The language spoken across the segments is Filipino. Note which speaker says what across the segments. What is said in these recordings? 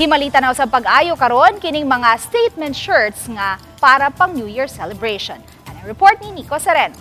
Speaker 1: Himalita na sa pag-ayo karon kining mga statement shirts nga para pang New Year celebration. Ang report ni Nico Sereno.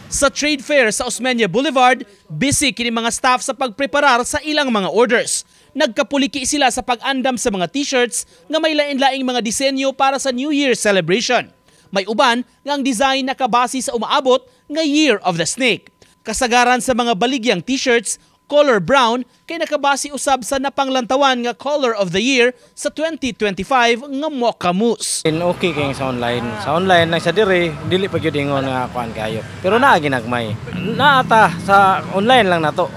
Speaker 2: Sa trade fair sa Osmeña Boulevard, busy kini mga staff sa pagpreparar sa ilang mga orders. Nagkapuliki sila sa pag-andam sa mga t-shirts nga may lain-laing mga disenyo para sa New Year celebration. May uban nga ang design nakabase sa umaabot nga Year of the Snake. Kasagaran sa mga baligyang t-shirts, color brown kay nakabase usab sa napanglantawan nga Color of the Year sa 2025 nga Mocha Mousse.
Speaker 3: Okay kay sa online. Sa online lang sa dire dili pa gyud ingon nga kuan kayo. Pero naa ginagmay. Naata sa online lang nato.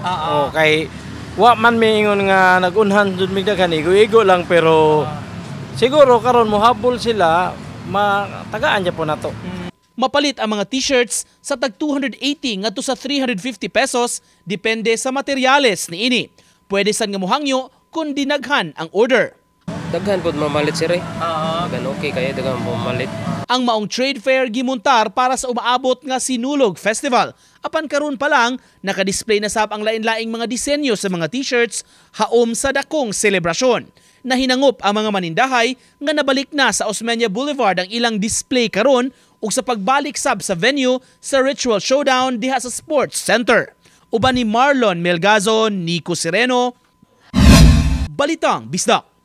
Speaker 3: Okay. Wa man mi ingon nga nagunhan jud mig daghan igo lang pero siguro karon mohabol sila matagaan niya po nato.
Speaker 2: Mapalit ang mga t-shirts sa tag 280 ngadto sa 350 pesos depende sa materyales niini. Pwede sad nga mohangyo kung dinaghan ang order.
Speaker 4: Daghan pod mamalit sir. Daghan okay kaya daghan mamalit.
Speaker 2: Ang maong trade fair gimuntar para sa umaabot nga Sinulog Festival. Apan karon pa lang naka-display na sab ang lain-laing mga disenyo sa mga t-shirts haom sa dakong selebrasyon. Nahinangop ang mga manindahay nga nabalik na sa Osmeña Boulevard ang ilang display karon ug sa pagbalik sab sa venue sa Ritual Showdown diha sa Sports Center. Uban ni Marlon Melgazo, Nico Sereno, Balitang Bisdak.